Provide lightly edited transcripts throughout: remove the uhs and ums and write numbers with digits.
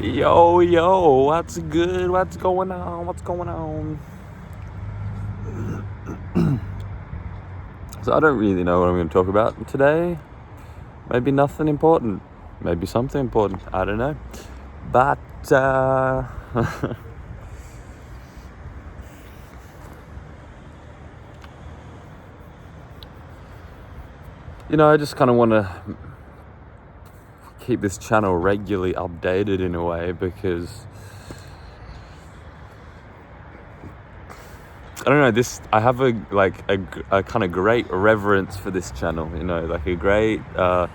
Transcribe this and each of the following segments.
Yo, what's good? What's going on? What's going on? So I don't really know what I'm going to talk about today. Maybe nothing important. Maybe something important. I don't know. But, I just kind of want to keep this channel regularly updated in a way because I don't know, I have a kind of great reverence for this channel, like a great, I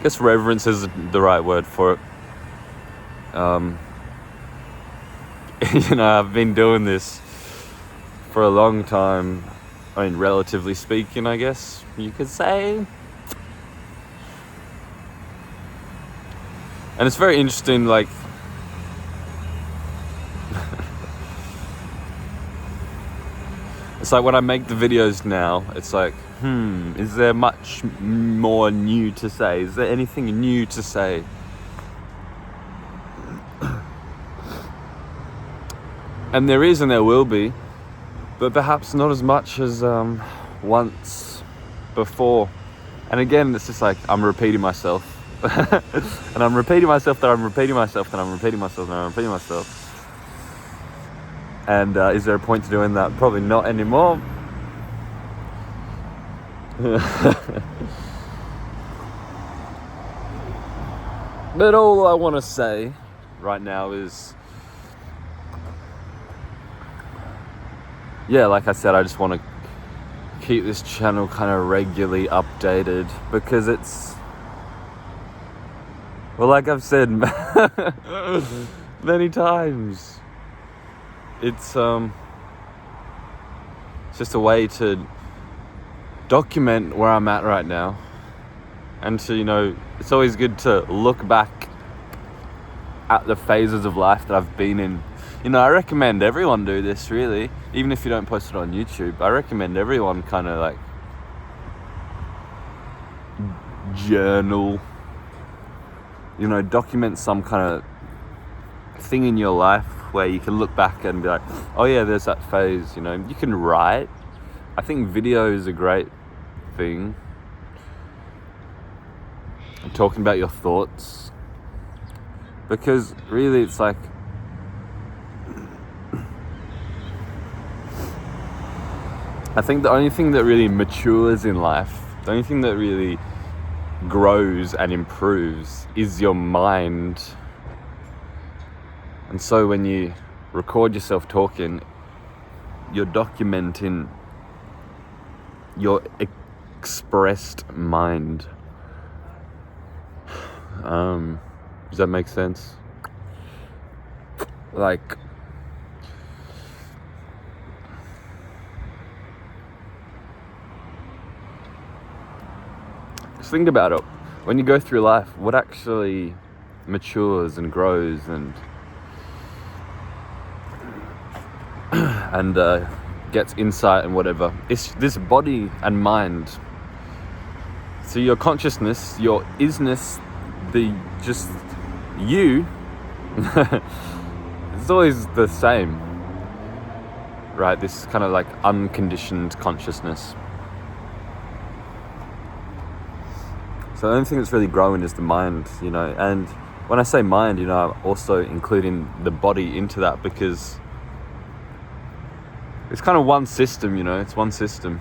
guess reverence is the right word for it. I've been doing this for a long time. I mean, relatively speaking, I guess you could say. And it's very interesting, like, it's like when I make the videos now, it's like, is there much more new to say? Is there anything new to say? And there is and there will be, but perhaps not as much as once before. And again, it's just like I'm repeating myself. And I'm repeating myself that I'm repeating myself, and I'm repeating myself, and I'm repeating myself. And is there a point to doing that? Probably not anymore. But all I want to say right now is, like I said, I just want to keep this channel kind of regularly updated because it's, well, like I've said many times, it's just a way to document where I'm at right now, and to, it's always good to look back at the phases of life that I've been in. I recommend everyone do this, really, even if you don't post it on YouTube. I recommend everyone kind of like journal, document some kind of thing in your life where you can look back and be like, oh yeah, there's that phase. You can write. I think video is a great thing. Talking about your thoughts, because really it's like, I think the only thing that really matures in life, the only thing that really grows and improves is your mind. And so when you record yourself talking, you're documenting your expressed mind. Does that make sense? Like, just think about it. When you go through life, what actually matures and grows and gets insight and whatever, it's this body and mind. So your consciousness, your isness, just you, it's always the same, right? This kind of like unconditioned consciousness. So the only thing that's really growing is the mind, and when I say mind, I'm also including the body into that, because it's kind of one system, it's one system.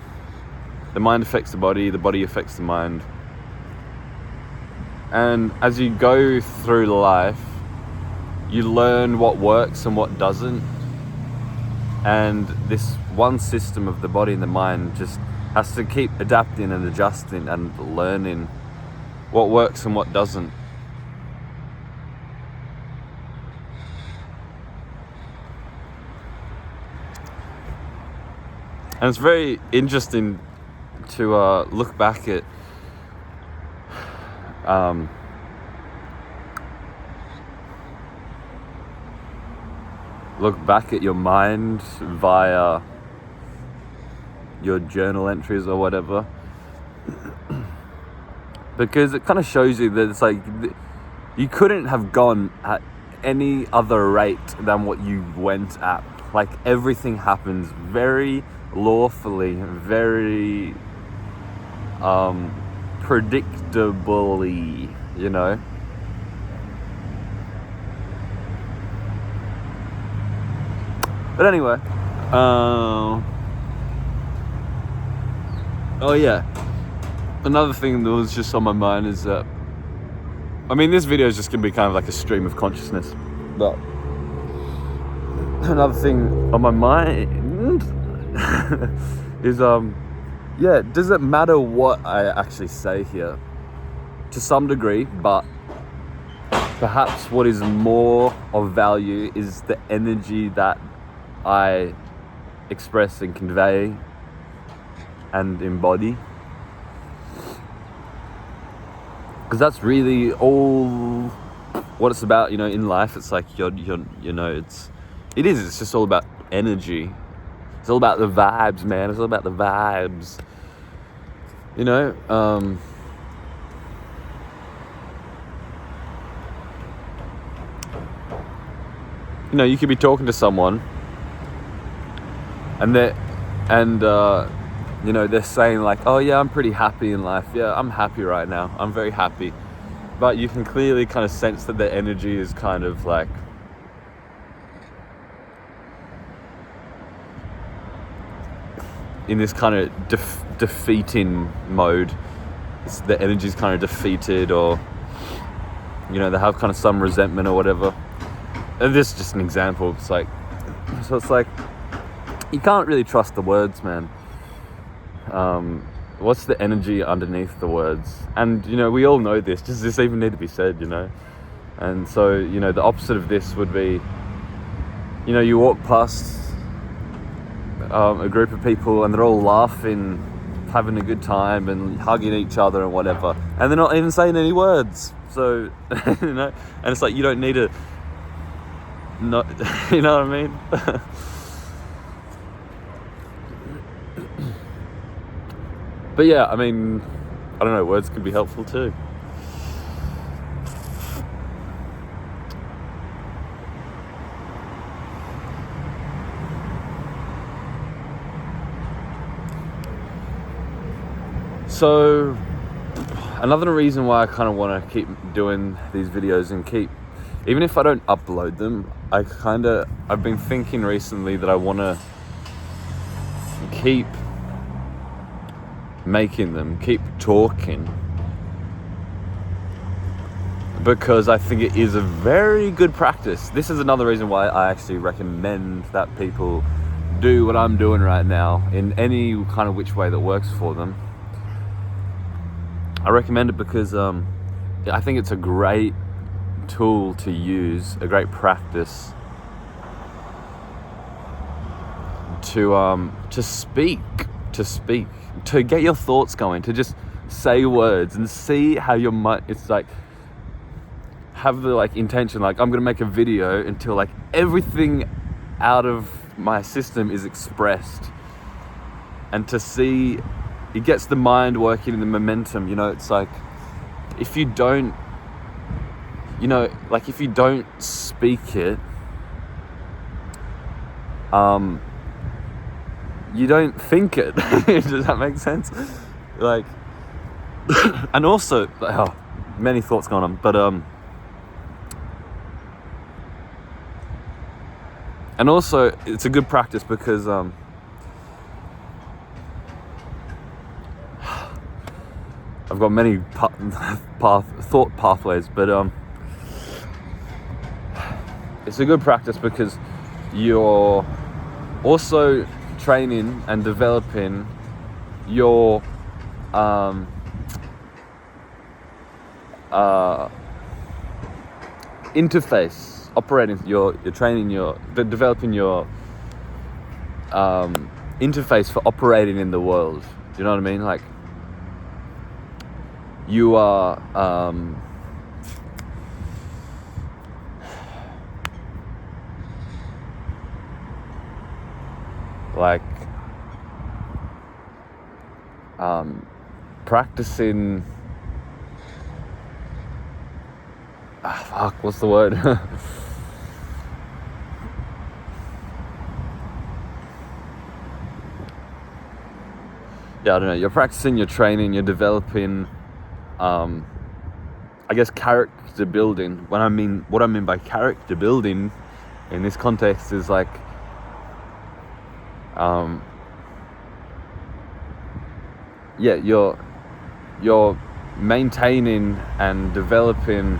The mind affects the body affects the mind. And as you go through life, you learn what works and what doesn't. And this one system of the body and the mind just has to keep adapting and adjusting and learning what works and what doesn't. And it's very interesting to look back at your mind via your journal entries or whatever. because it kind of shows you that it's like you couldn't have gone at any other rate than what you went at. Like everything happens very lawfully, very predictably, you know. But anyway, oh yeah, another thing that was just on my mind is that, I mean, this video is just gonna be kind of like a stream of consciousness, but another thing on my mind is yeah, does it matter what I actually say here? To some degree, but perhaps what is more of value is the energy that I express and convey and embody. Because that's really all what it's about, you know, in life. It's like, you know, it's just all about energy. It's all about the vibes, man. It's all about the vibes. You know, you know, you could be talking to someone and you know, they're saying like, oh yeah, I'm pretty happy in life. Yeah, I'm happy right now. I'm very happy. But you can clearly kind of sense that their energy is kind of like, in this kind of defeating mode. The energy's kind of defeated, or, you know, they have kind of some resentment or whatever. And this is just an example. It's like, so it's like, you can't really trust the words, man. What's the energy underneath the words? And, you know, we all know this. Does this even need to be said, you know? And so, you know, the opposite of this would be, you know, you walk past a group of people and they're all laughing, having a good time and hugging each other and whatever, and they're not even saying any words. So, you know, and it's like, you don't need to, not, you know what I mean? But yeah, I mean, I don't know, words can be helpful too. So another reason why I kind of want to keep doing these videos and keep, even if I don't upload them, I've been thinking recently that I want to keep making them, keep talking, because I think it is a very good practice. This is another reason why I actually recommend that people do what I'm doing right now in any kind of which way that works for them. I recommend it because I think it's a great tool to use, a great practice to speak, to get your thoughts going, to just say words and see how your mind, it's like, have the like intention, like I'm gonna make a video until like everything out of my system is expressed, and to see, it gets the mind working in the momentum, you know. It's like, if you don't, you know, like if you don't speak it, you don't think it. Does that make sense? Like, and also, oh, many thoughts going on, but and also it's a good practice because I've got many thought pathways, but it's a good practice because you're also training and developing your interface, developing your interface for operating in the world. Do you know what I mean? Like, you are like practicing what's the word? Yeah, I don't know. You're practicing, you're training, you're developing, I guess, character building. What I mean by character building in this context is like, yeah, you're maintaining and developing,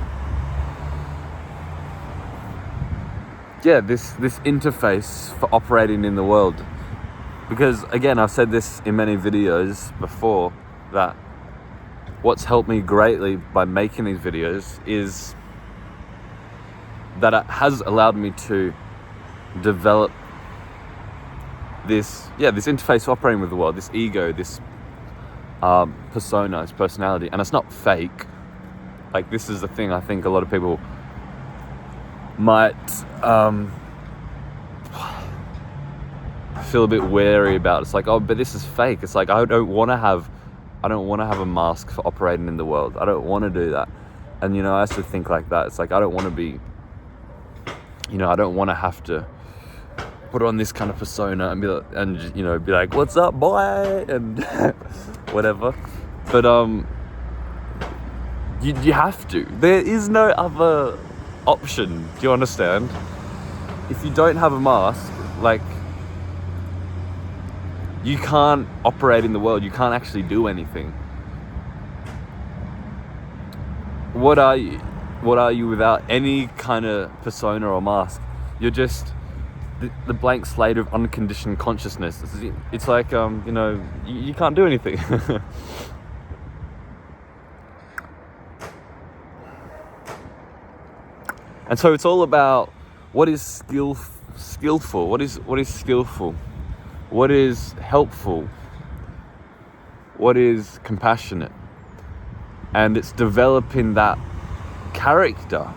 this interface for operating in the world. Because again, I've said this in many videos before, that what's helped me greatly by making these videos is that it has allowed me to develop this interface for operating with the world, this ego, this persona, this personality. And it's not fake. Like, this is the thing I think a lot of people might feel a bit wary about. It's like, oh, but this is fake. It's like, I don't want to have a mask for operating in the world. I don't want to do that. And I used to think like that. It's like, I don't want to be, I don't want to have to put on this kind of persona and be like, what's up, boy, and whatever. But you have to. There is no other option. Do you understand? If you don't have a mask, like, you can't operate in the world. You can't actually do anything. What are you? What are you without any kind of persona or mask? You're just the blank slate of unconditioned consciousness. It's like, you can't do anything. And so it's all about what is skillful, what is skillful, what is helpful, what is compassionate. And it's developing that character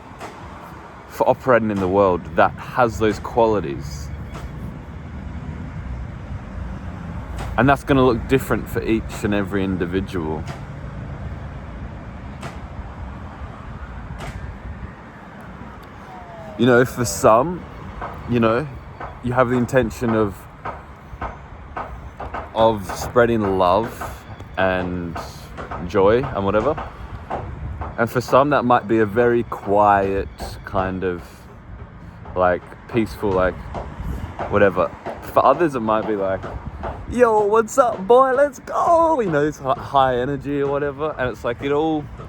for operating in the world that has those qualities. And that's going to look different for each and every individual. For some, you have the intention of spreading love and joy and whatever. And for some, that might be a very quiet kind of, like, peaceful, like, whatever. For others, it might be like, yo, what's up, boy, let's go, this high energy or whatever. And it's like,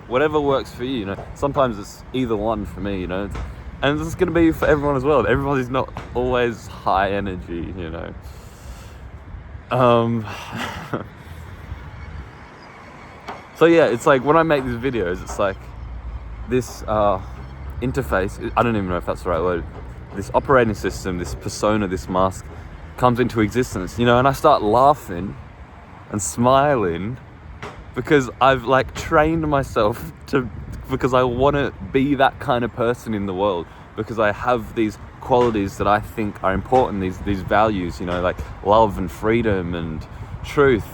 whatever works for you, Sometimes it's either one for me, And it's going to be for everyone as well. Everybody's not always high energy, So yeah, it's like when I make these videos, it's like this interface, I don't even know if that's the right word, this operating system, this persona, this mask comes into existence, and I start laughing and smiling because I've like trained myself because I want to be that kind of person in the world, because I have these qualities that I think are important, these values, like love and freedom and truth.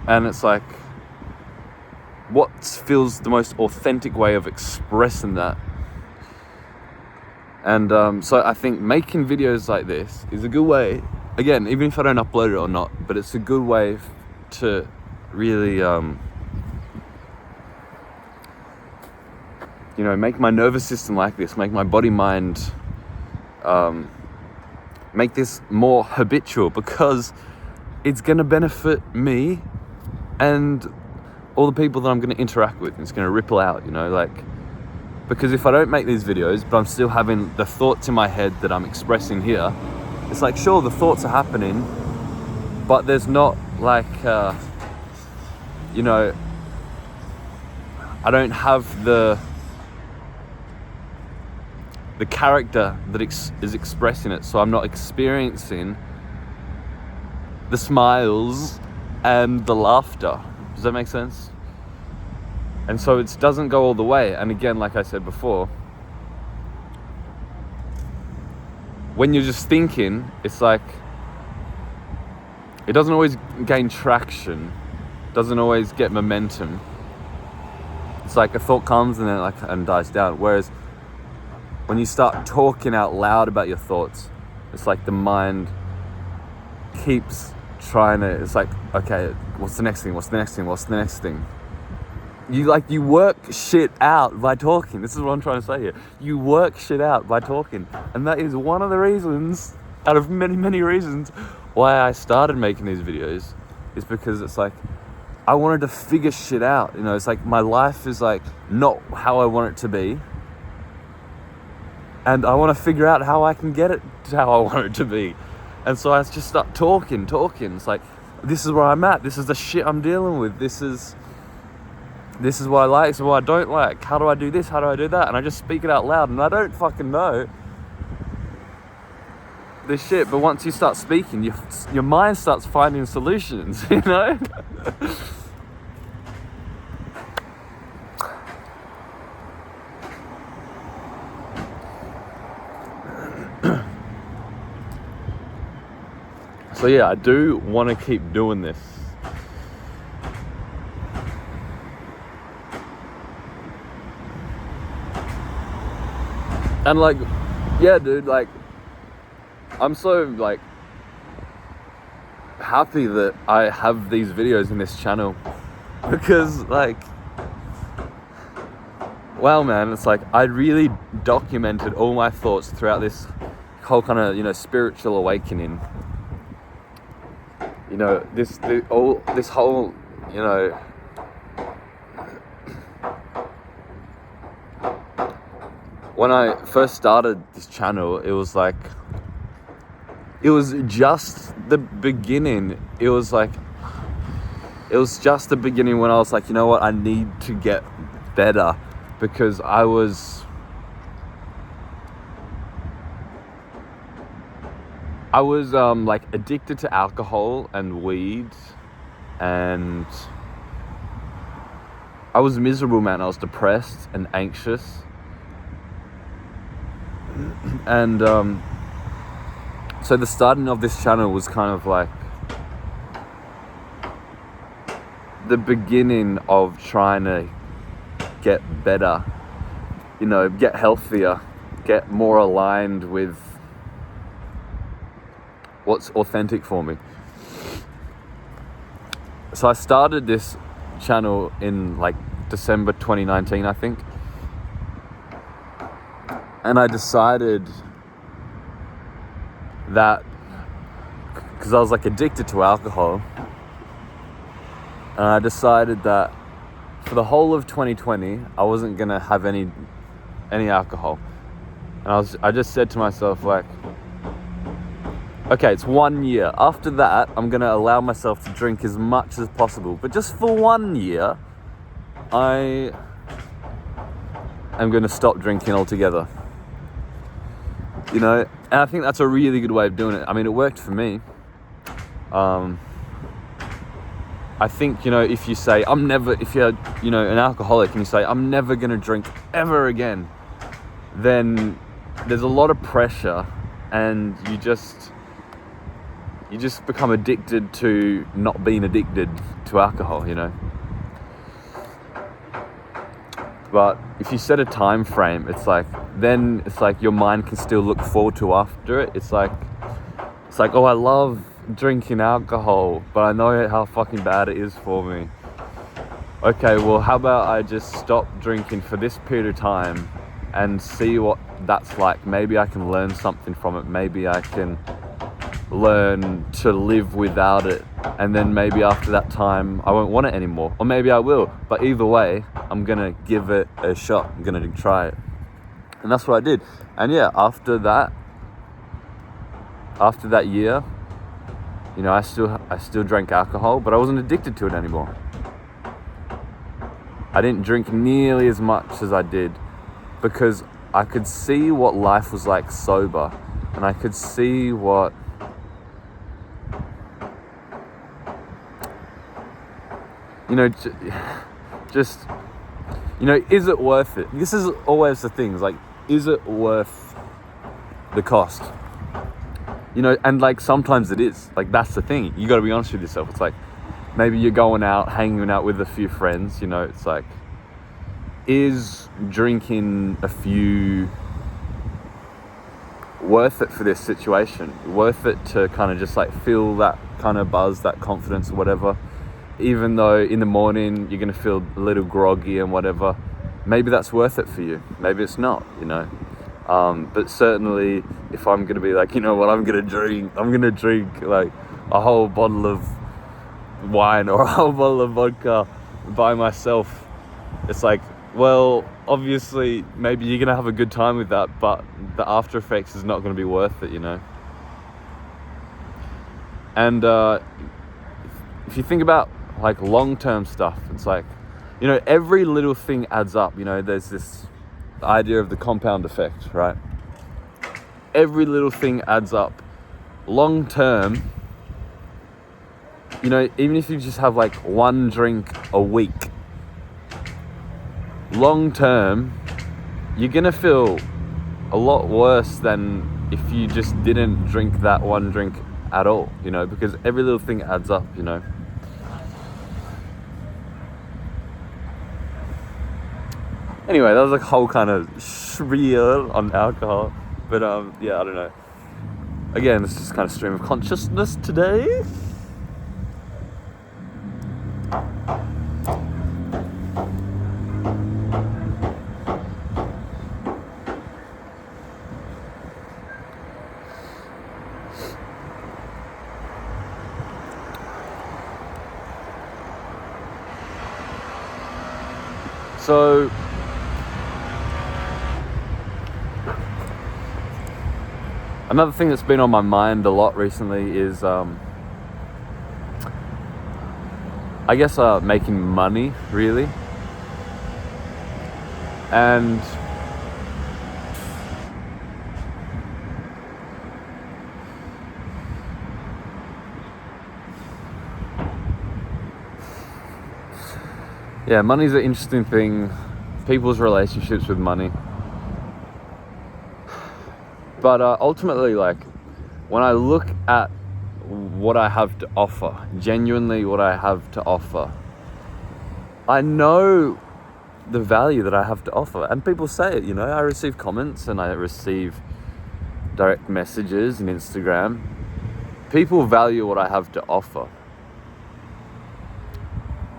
And it's like, what feels the most authentic way of expressing that? And so I think making videos like this is a good way, again, even if I don't upload it or not, but it's a good way to really, make my nervous system like this, make my body mind, make this more habitual, because it's going to benefit me and all the people that I'm going to interact with. It's going to ripple out, because if I don't make these videos, but I'm still having the thoughts in my head that I'm expressing here, it's like, sure, the thoughts are happening, but there's not like, I don't have the character that is expressing it, so I'm not experiencing the smiles and the laughter. Does that make sense? And so it doesn't go all the way. And again, like I said before, when you're just thinking, it's like, it doesn't always gain traction, doesn't always get momentum. it's like a thought comes and then and dies down. Whereas when you start talking out loud about your thoughts, it's like the mind keeps trying to, it's like, okay, what's the next thing? What's the next thing? What's the next thing? You work shit out by talking. This is what I'm trying to say here. You work shit out by talking. And that is one of the reasons, out of many, many reasons, why I started making these videos, is because it's like, I wanted to figure shit out. You know, it's like my life is like not how I want it to be. And I want to figure out how I can get it to how I want it to be. And so I just start talking. It's like, this is where I'm at. This is the shit I'm dealing with. This is what I like, this is what I don't like. How do I do this? How do I do that? And I just speak it out loud, and I don't fucking know this shit. But once you start speaking, your mind starts finding solutions, you know? So yeah, I do want to keep doing this. And like, yeah, dude, like, I'm so like happy that I have these videos in this channel, because like, wow, man, it's like I really documented all my thoughts throughout this whole kind of, you know, spiritual awakening. You know, this whole, you know, when I first started this channel, it was like, it was just the beginning. It was just the beginning when I was like, you know what, I need to get better, because I was like addicted to alcohol and weed, and I was miserable, man. I was depressed and anxious. And so the starting of this channel was kind of like the beginning of trying to get better, you know, get healthier, get more aligned with what's authentic for me. So I started this channel in like December 2019, I think. And I decided that, because I was like addicted to alcohol, and I decided that for the whole of 2020, I wasn't gonna have any alcohol. And I just said to myself, like, okay, it's 1 year. After that, I'm gonna allow myself to drink as much as possible. But just for 1 year, I am gonna stop drinking altogether. You know, and I think that's a really good way of doing it. I mean, it worked for me. I think, you know, if you're, you know, an alcoholic and you say, I'm never gonna drink ever again, then there's a lot of pressure, and you just become addicted to not being addicted to alcohol, you know. But if you set a time frame, it's like your mind can still look forward to after it. It's like, oh, I love drinking alcohol, but I know how fucking bad it is for me. Okay, well, how about I just stop drinking for this period of time and see what that's like. Maybe I can learn something from it. Maybe I can learn to live without it, and then maybe after that time I won't want it anymore, or maybe I will. But either way, I'm gonna give it a shot. I'm gonna try it. And that's what I did. And yeah, after that year, you know, I still drank alcohol, but I wasn't addicted to it anymore. I didn't drink nearly as much as I did, because I could see what life was like sober, and I could see what, you know, just, you know, is it worth it? This is always the thing, like, is it worth the cost? You know, and like sometimes it is. Like, that's the thing. You got to be honest with yourself. It's like, maybe you're going out, hanging out with a few friends, you know, it's like, is drinking a few worth it for this situation? Worth it to kind of just like feel that kind of buzz, that confidence or whatever, even though in the morning you're going to feel a little groggy and whatever. Maybe that's worth it for you. Maybe it's not, you know. But certainly if I'm going to be like, you know what, I'm going to drink like a whole bottle of wine or a whole bottle of vodka by myself, it's like, well, obviously maybe you're going to have a good time with that, but the after effects is not going to be worth it, you know. And if you think about like long-term stuff, it's like, you know, every little thing adds up. You know, there's this idea of the compound effect, right? Every little thing adds up. Long-term, you know, even if you just have like one drink a week, long-term, you're gonna feel a lot worse than if you just didn't drink that one drink at all, you know, because every little thing adds up, you know. Anyway, that was like a whole kind of spiel on alcohol, but yeah, I don't know. Again, it's just kind of stream of consciousness today. So another thing that's been on my mind a lot recently is I guess making money, really. And yeah, money's an interesting thing, people's relationships with money. But ultimately, like, when I look at what I have to offer, genuinely what I have to offer, I know the value that I have to offer. And people say it, you know, I receive comments and I receive direct messages on Instagram. People value what I have to offer.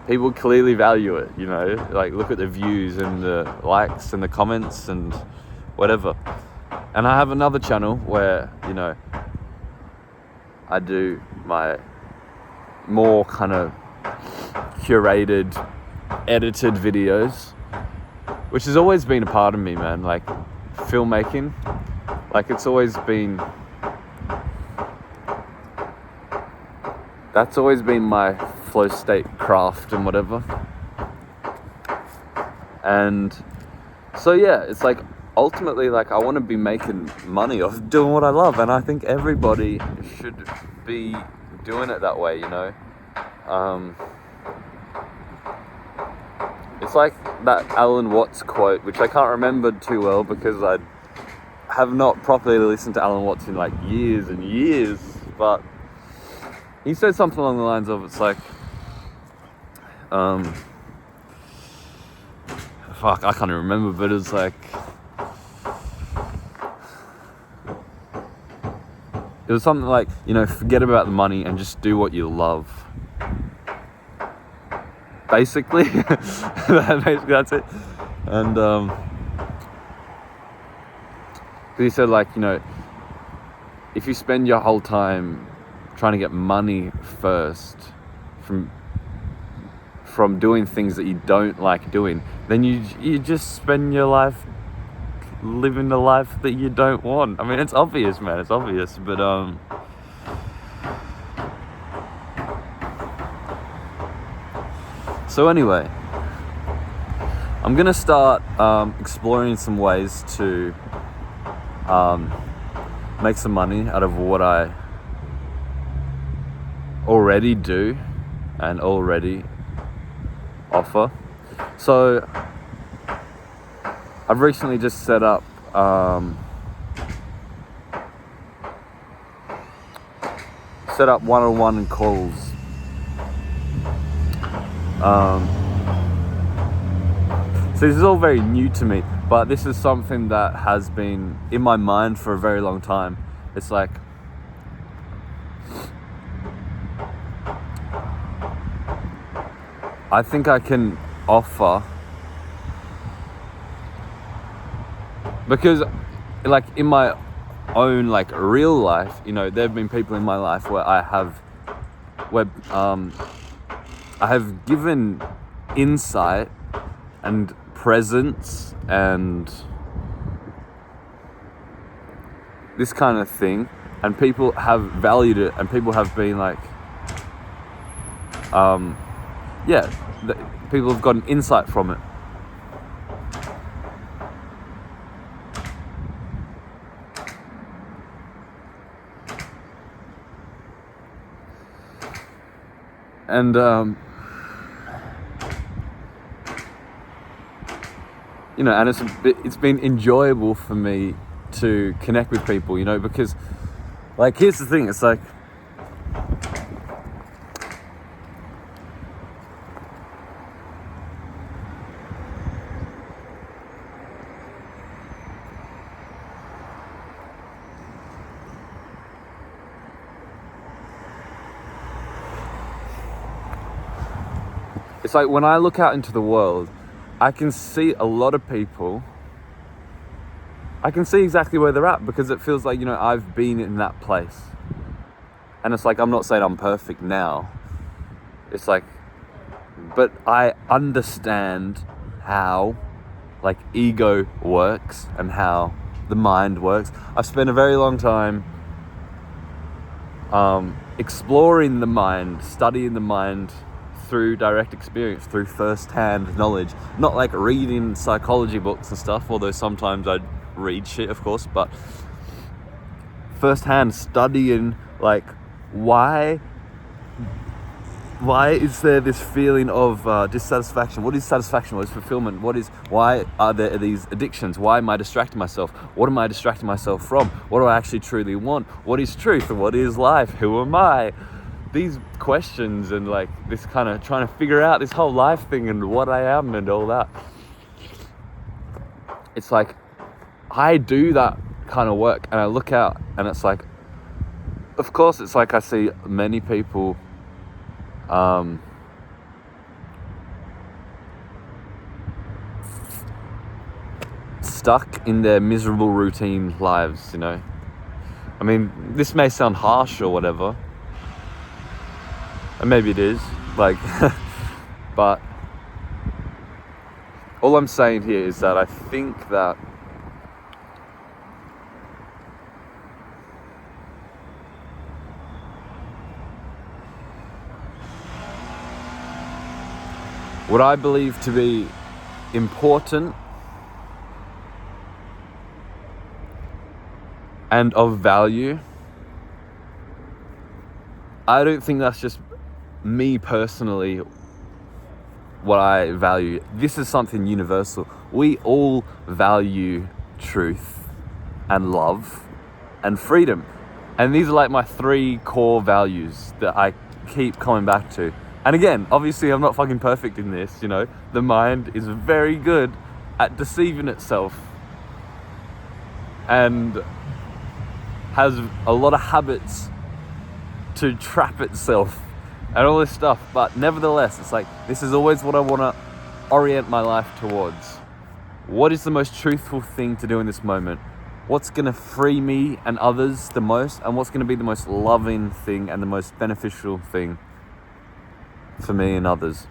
People clearly value it, you know, like look at the views and the likes and the comments and whatever. And I have another channel where, you know, I do my more kind of curated, edited videos, which has always been a part of me, man. Like filmmaking, like it's always been, that's always been my flow state craft and whatever. And so yeah, it's like ultimately, like, I want to be making money off doing what I love, and I think everybody should be doing it that way, you know. It's like that Alan Watts quote, which I can't remember too well because I have not properly listened to Alan Watts in like years and years, but he said something along the lines of, it's like, fuck, I can't even remember, but it's like, it was something like, you know, forget about the money and just do what you love. Basically, that's it. And he said, like, you know, if you spend your whole time trying to get money first from doing things that you don't like doing, then you just spend your life living the life that you don't want. I mean, it's obvious, man, it's obvious, but so anyway, I'm gonna start exploring some ways to make some money out of what I already do and already offer. So I've recently just set up one-on-one calls. So this is all very new to me, but this is something that has been in my mind for a very long time. It's like, I think I can offer, because like in my own like real life, you know, there have been people in my life where I have given insight and presence and this kind of thing, and people have valued it, and people have been like, people have gotten insight from it. And you know, and it's been enjoyable for me to connect with people, you know, because like, here's the thing, it's like, when I look out into the world, I can see a lot of people. I can see exactly where they're at, because it feels like, you know, I've been in that place. And it's like, I'm not saying I'm perfect now. It's like, but I understand how like ego works and how the mind works. I've spent a very long time exploring the mind, studying the mind through direct experience, through first-hand knowledge, not like reading psychology books and stuff, although sometimes I read shit, of course, but first-hand studying, like, why is there this feeling of dissatisfaction? What is satisfaction? What is fulfillment? Why are there these addictions? Why am I distracting myself? What am I distracting myself from? What do I actually truly want? What is truth? What is life? Who am I? These questions, and like this kind of trying to figure out this whole life thing and what I am and all that. It's like, I do that kind of work, and I look out, and it's like, of course, it's like I see many people stuck in their miserable routine lives, you know. I mean, this may sound harsh or whatever, and maybe it is, like, but all I'm saying here is that I think that what I believe to be important and of value, I don't think that's just me personally what I value. This is something universal. We all value truth and love and freedom, and these are like my 3 core values that I keep coming back to. And again, obviously I'm not fucking perfect in this, you know. The mind is very good at deceiving itself and has a lot of habits to trap itself and all this stuff. But nevertheless, it's like, this is always what I want to orient my life towards. What is the most truthful thing to do in this moment? What's going to free me and others the most? And what's going to be the most loving thing and the most beneficial thing for me and others?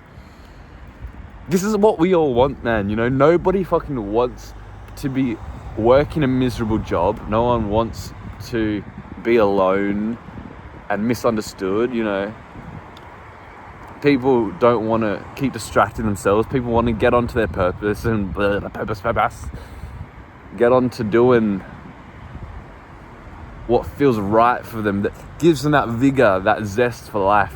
This is what we all want, man. You know, nobody fucking wants to be working a miserable job. No one wants to be alone and misunderstood, you know. People don't want to keep distracting themselves. People want to get onto their purpose and get on to doing what feels right for them, that gives them that vigor, that zest for life.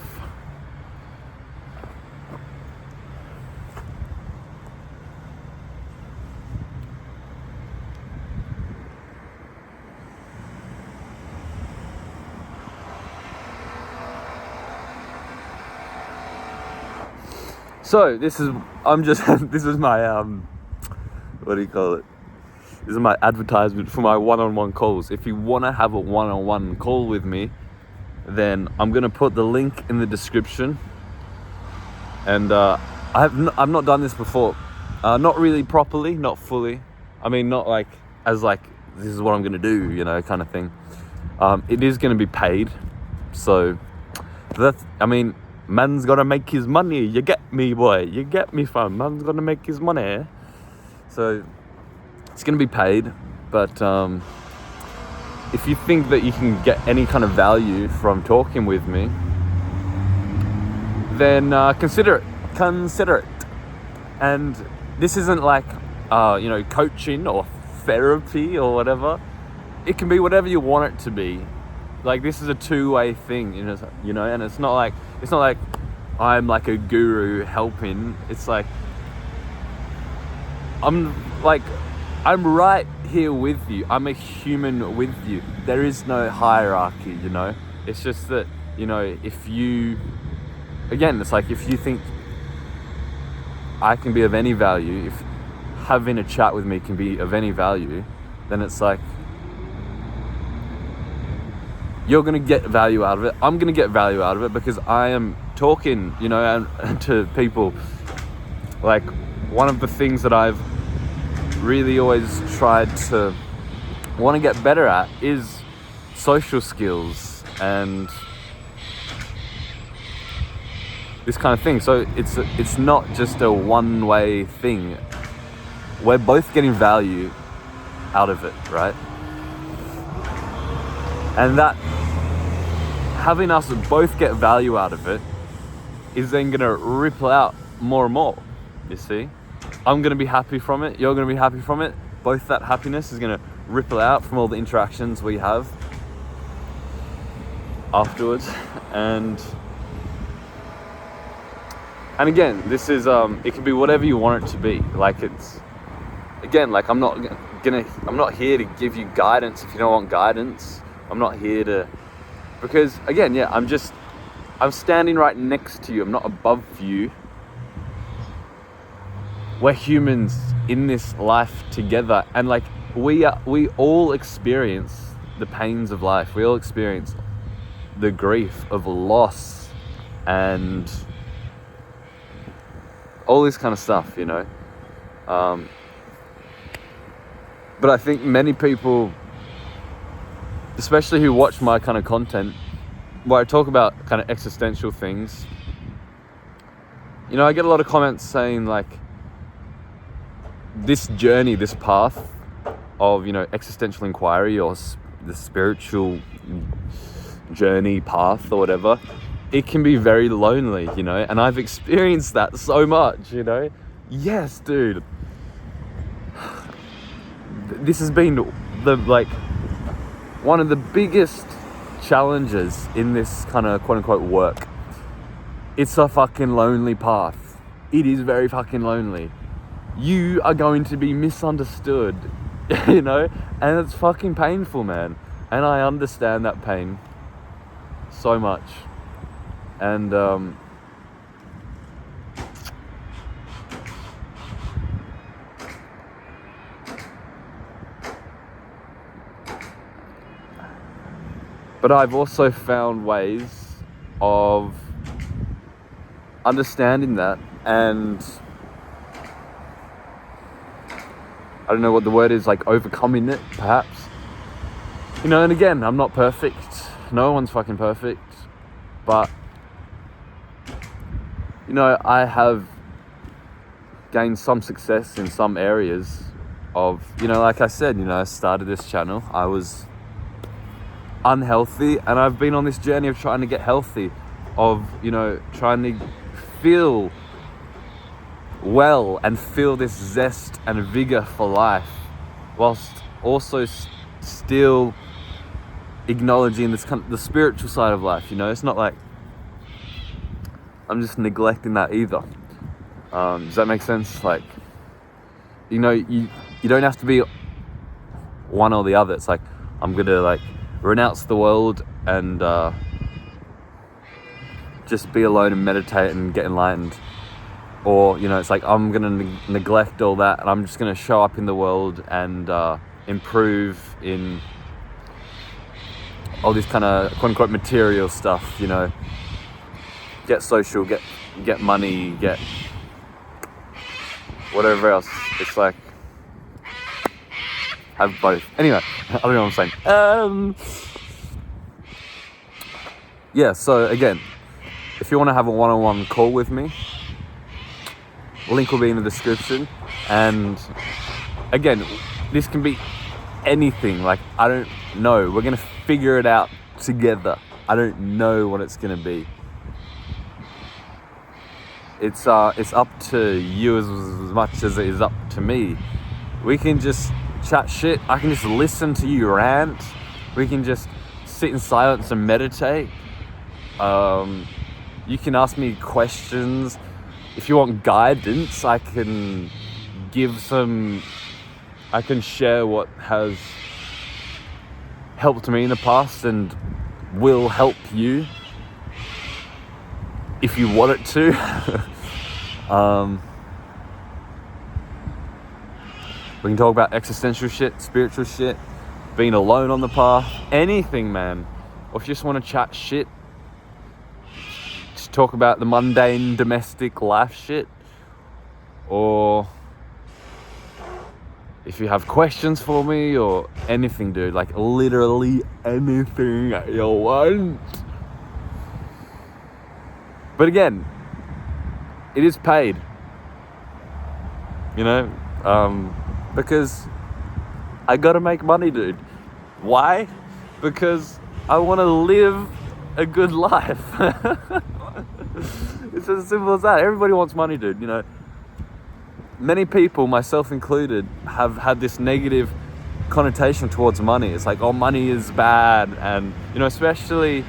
So this is my what do you call it? This is my advertisement for my one-on-one calls. If you want to have a one-on-one call with me, then I'm going to put the link in the description. And I've not done this before. Not really properly, not fully. I mean, not like as like, this is what I'm going to do, you know, kind of thing. It is going to be paid. So that's, I mean, man's got to make his money. You get me, boy. You get me, fam. Man's got to make his money. So it's going to be paid. But if you think that you can get any kind of value from talking with me, then consider it. And this isn't like, you know, coaching or therapy or whatever. It can be whatever you want it to be. Like, this is a two-way thing, you know, and it's not like I'm like a guru helping. It's like I'm right here with you. I'm a human with you. There is no hierarchy, you know. It's just that, you know, if you think I can be of any value, if having a chat with me can be of any value, then it's like, you're going to get value out of it. I'm going to get value out of it because I am talking, you know, and to people. Like, one of the things that I've really always tried to want to get better at is social skills and this kind of thing. So it's not just a one-way thing. We're both getting value out of it, right? And that having us both get value out of it is then going to ripple out more and more, you see? I'm going to be happy from it. You're going to be happy from it. Both that happiness is going to ripple out from all the interactions we have afterwards. And again, this is, it can be whatever you want it to be. Like, it's, again, like, I'm not here to give you guidance if you don't want guidance. I'm not here to, because again, yeah, I'm standing right next to you. I'm not above you. We're humans in this life together, and like, we all experience the pains of life. We all experience the grief of loss and all this kind of stuff, you know. But I think many people, especially who watch my kind of content, where I talk about kind of existential things, you know, I get a lot of comments saying like, this journey, this path of, you know, existential inquiry or the spiritual journey path or whatever, it can be very lonely, you know, and I've experienced that so much, you know. Yes, dude. This has been one of the biggest challenges in this kind of quote unquote work. It's a fucking lonely path. It is very fucking lonely. You are going to be misunderstood, you know, and it's fucking painful, man. And I understand that pain so much. And but I've also found ways of understanding that, and I don't know what the word is, like overcoming it, perhaps. You know, and again, I'm not perfect. No one's fucking perfect. But, you know, I have gained some success in some areas of, you know, like I said, you know, I started this channel. I was unhealthy, and I've been on this journey of trying to get healthy, of, you know, trying to feel well and feel this zest and vigor for life, whilst also still acknowledging this kind of the spiritual side of life. You know, it's not like I'm just neglecting that either. Does that make sense? Like, you know, you don't have to be one or the other. It's like, I'm gonna like renounce the world and just be alone and meditate and get enlightened. or you know, it's like I'm gonna neglect all that and I'm just gonna show up in the world and improve in all this kind of quote unquote material stuff, you know, get social, get money, get whatever else. It's like have both. Anyway, I don't know what I'm saying. Yeah, so again, if you want to have a one-on-one call with me, link will be in the description. And again, this can be anything. Like, I don't know. We're going to figure it out together. I don't know what it's going to be. It's up to you as much as it is up to me. We can just chat shit. I can just listen to you rant. We can just sit in silence and meditate. You can ask me questions. If you want guidance, I can share what has helped me in the past and will help you if you want it to. We can talk about existential shit, spiritual shit, being alone on the path, anything, man. Or if you just want to chat shit, just talk about the mundane domestic life shit. Or if you have questions for me or anything, dude, like literally anything you want. But again, it is paid, you know, because I gotta make money, dude. Why? Because I want to live a good life. It's as simple as that. Everybody wants money, dude, you know. Many people, myself included, have had this negative connotation towards money. It's like, oh, money is bad. And, you know, especially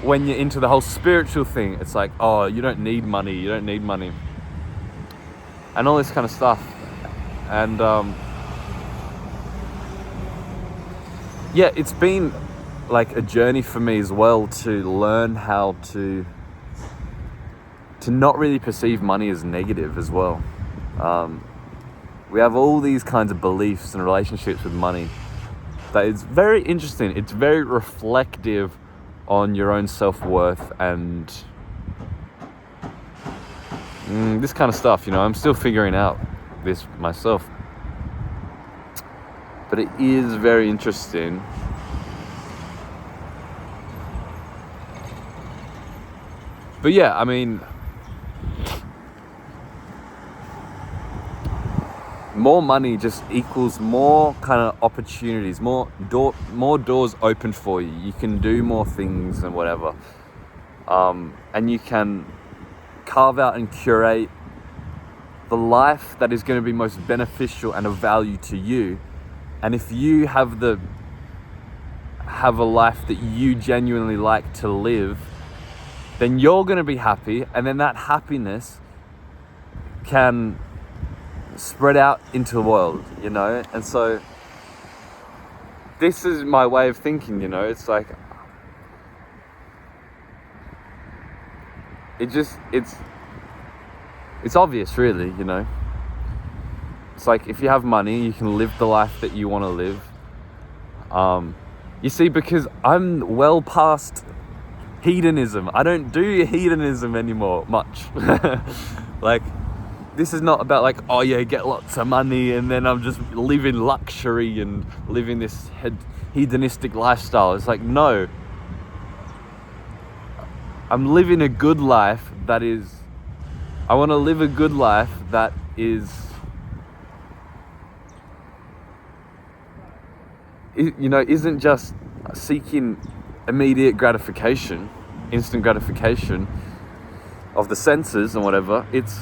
when you're into the whole spiritual thing, it's like, oh, you don't need money. You don't need money. And all this kind of stuff. And, yeah, it's been like a journey for me as well to learn how to not really perceive money as negative as well. We have all these kinds of beliefs and relationships with money that is very interesting. It's very reflective on your own self-worth and this kind of stuff, you know. I'm still figuring out this myself, but it is very interesting. But yeah, I mean, more money just equals more kind of opportunities, more doors open for you. You can do more things and whatever. And you can carve out and curate the life that is going to be most beneficial and of value to you. And if you have a life that you genuinely like to live, then you're going to be happy, and then that happiness can spread out into the world, you know. And so this is my way of thinking, you know. It's like it's obvious, really, you know. It's like, if you have money, you can live the life that you want to live. You see, because I'm well past hedonism. I don't do hedonism anymore much. Like, this is not about like, oh yeah, get lots of money and then I'm just living luxury and living this hedonistic lifestyle. It's like, no. I'm living a good life that is, I want to live a good life that is, you know, isn't just seeking immediate gratification, instant gratification of the senses and whatever. It's,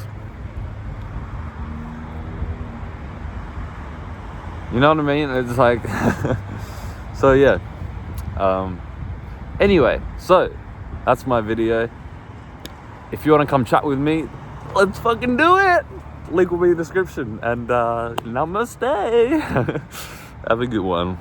you know what I mean? It's like, so yeah. Anyway, so that's my video. If you want to come chat with me, let's fucking do it. Link will be in the description. And namaste. Have a good one.